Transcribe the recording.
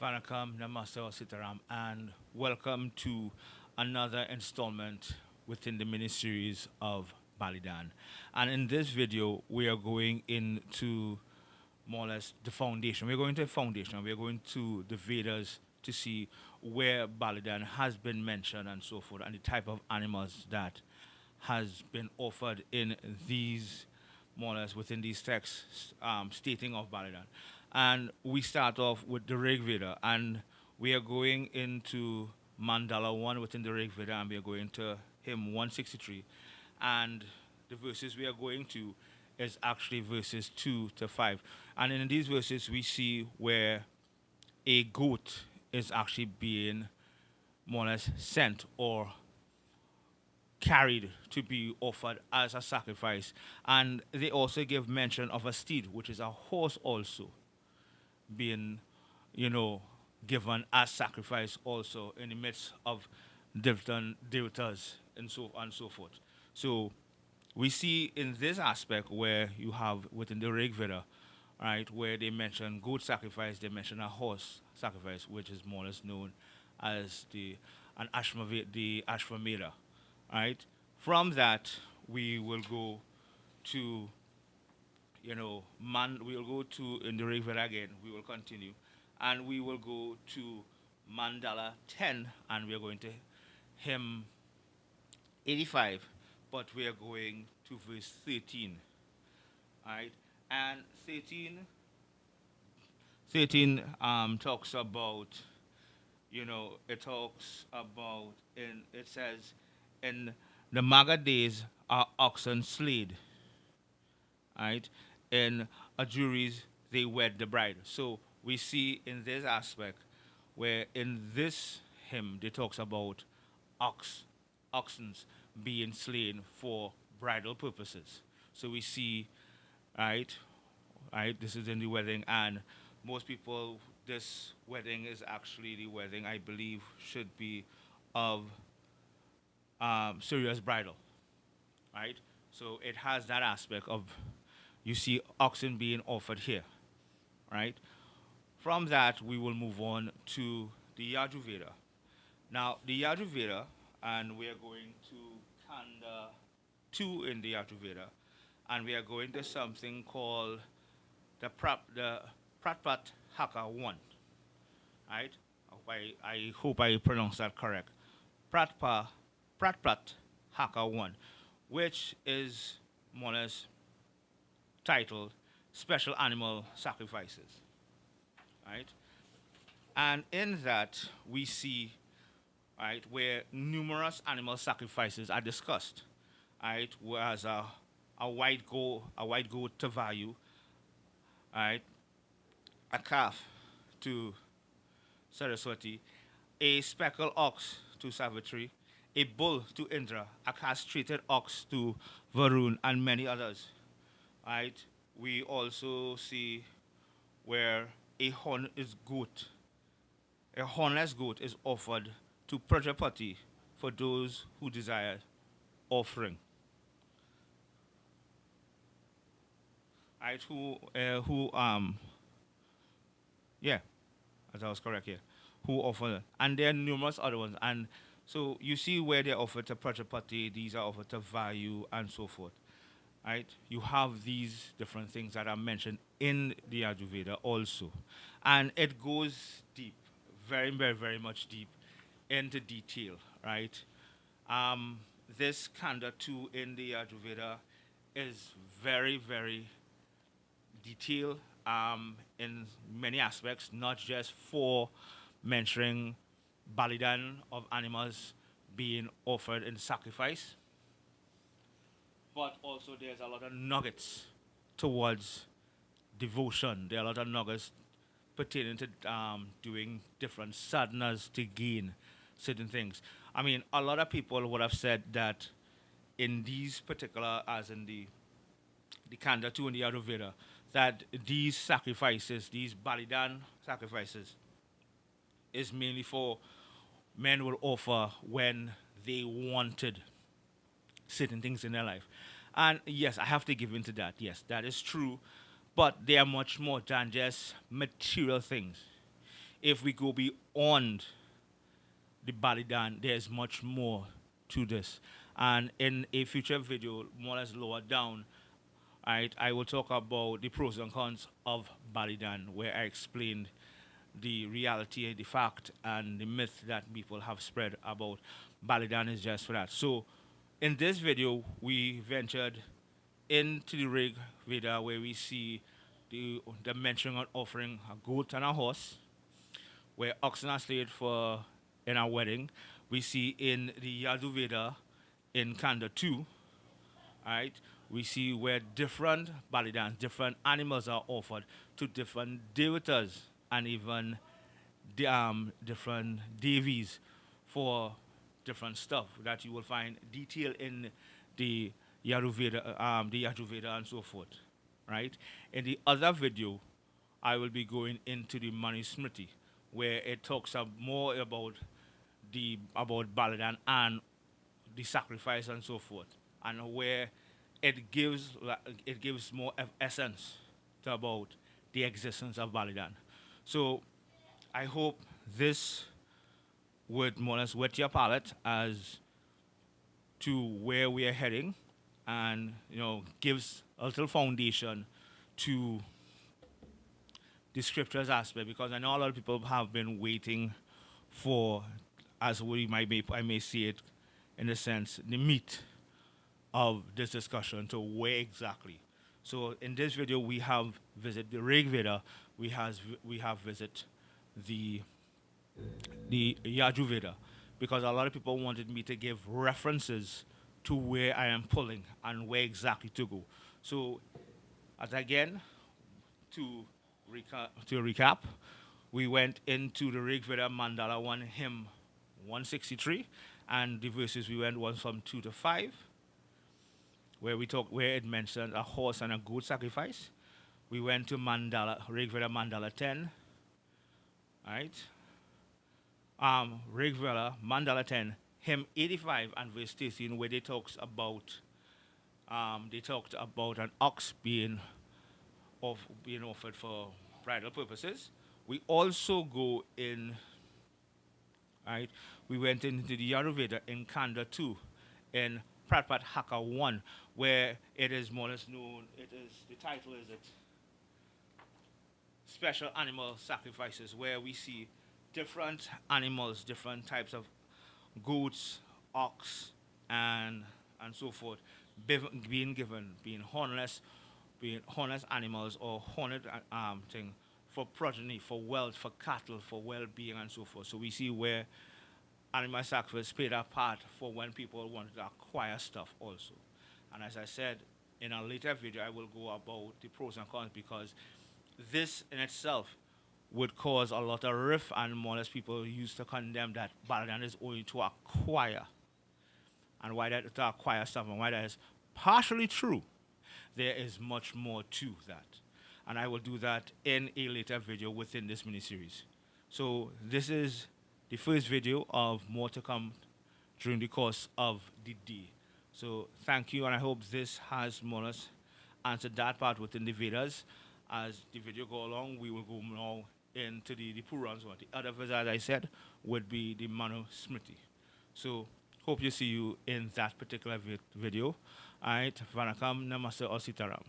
Vanakkam, Namaste, or Sitaram, and welcome to another installment within the mini series of Balidhaan. And in this video, we are going into more or less the foundation. We're going to the foundation. We're going to the Vedas to see where Balidan has been mentioned and so forth, and the type of animals that has been offered in these, more or less within these texts, stating of Balidan. And we start off with the Rig Veda, and we are going into Mandala 1 within the Rig Veda, and we are going to hymn 163. And the verses we are going to is actually verses 2 to 5. And in these verses, we see where a goat is actually being more or less sent or carried to be offered as a sacrifice. And they also give mention of a steed, which is a horse also being, you know, given as sacrifice also in the midst of different devatas and so forth. So we see in this aspect where you have within the Rig Veda, right, where they mention goat sacrifice, they mention a horse sacrifice, which is more or less known as the Ashvamedha, right? From that, we will go to, we'll go to in the Rig Veda again. We will continue, and we will go to Mandala 10, and we are going to hymn 85, but we are going to verse 13, right? And 13 talks about, it talks about, it says, in the Maga days are oxen slayed, right? In a juries, they wed the bride. So we see in this aspect where in this hymn, they talks about ox, oxens being slain for bridal purposes. So we see, right, right, this is in the wedding, and most people, this wedding is actually the wedding I believe should be of serious bridal, right? So it has that aspect of, you see oxen being offered here, right? From that, we will move on to the Yajur Veda. Now, the Yajur Veda, and we are going to Kanda 2 in the Yajur Veda, and we are going to something called the Pratpat Haka 1, right? I hope I pronounced that correct. Pratpa, Pratpat Haka 1, which is more or less titled Special Animal Sacrifices, right? And in that, we see, right, where numerous animal sacrifices are discussed, right? Whereas a white goat to value, right? A calf to Saraswati, a speckled ox to Savitri, a bull to Indra, a castrated ox to Varun, and many others, right? We also see where a a hornless goat is offered to Prajapati for those who desire offering, right? Yeah, as I was correct here, who offer, and there are numerous other ones, and so you see where they're offered to Prajapati, these are offered to Vayu, and so forth, right? You have these different things that are mentioned in the Ayurveda also, and it goes deep, very, very, very much deep into detail, right? Um, this Kanda 2 in the Ayurveda is very, very detailed in many aspects, not just for mentioning balidan of animals being offered in sacrifice, but also there's a lot of nuggets towards devotion. There are a lot of nuggets pertaining to doing different sadhanas to gain certain things. I mean, a lot of people would have said that in these particular, as in the Kanda 2 and the Ayurveda, that these sacrifices, these Balidan sacrifices, is mainly for men will offer when they wanted certain things in their life. And yes, I have to give into that. Yes, that is true. But they are much more than just material things. if we go beyond the balidhaan, there's much more to this. And in a future video, more or less lower down, right, I will talk about the pros and cons of balidhaan, where I explained the reality, the fact, and the myth that people have spread about balidhaan is just for that. So, in this video, we ventured into the rig Veda, where we see the mention of offering a goat and a horse, where oxen are slain for in our wedding. We see in the Yajur Veda in Kanda 2, right? We see where different balidans, different animals are offered to different devatas and even different devis for different stuff that you will find detailed in the Yajurveda and so forth, right? In the other video, I will be going into the Manusmriti, where it talks more about about Baladan and the sacrifice and so forth, and where it gives more essence to about the existence of Balidan. So I hope this would more or less whet your palate as to where we are heading, and gives a little foundation to the scriptures aspect, because I know a lot of people have been waiting for, as I may see it, in a sense, the meat of this discussion to where exactly. So in this video, we have visit the Rig Veda, we have visit the Yajur Veda, because a lot of people wanted me to give references to where I am pulling and where exactly to go. So, as again, to recap, we went into the Rig Veda Mandala 1 hymn 163, and the verses we went was from 2 to 5, where it mentioned a horse and a goat sacrifice. We went to Rig Veda Mandala 10, right? Rig Veda Mandala 10, hymn 85 and verse 13, where they talked about an ox being offered for bridal purposes. We also go in, right? We went into the Ayurveda in Kanda 2, in Pratpat Haka 1, where it is more or less known, the title is it, Special Animal Sacrifices, where we see different animals, different types of goats, ox, and so forth, being given, being hornless animals or horned thing for progeny, for wealth, for cattle, for well-being, and so forth. So we see where animal sacrifice played a part for when people wanted to acquire stuff also. And as I said, in a later video, I will go about the pros and cons, because this in itself would cause a lot of rift, and more or less people used to condemn that Baladan is only to acquire, and why that to acquire stuff, and why that is partially true. There is much more to that, and I will do that in a later video within this mini-series. So this is the first video of more to come during the course of the day. So thank you, and I hope this has more or less answered that part within the Vedas. As the video go along, we will go now into the Purans. The other verse, as I said, would be the Manu Smriti. So hope you see you in that particular video. All right, Vanakam, Namaste, or Sitaram.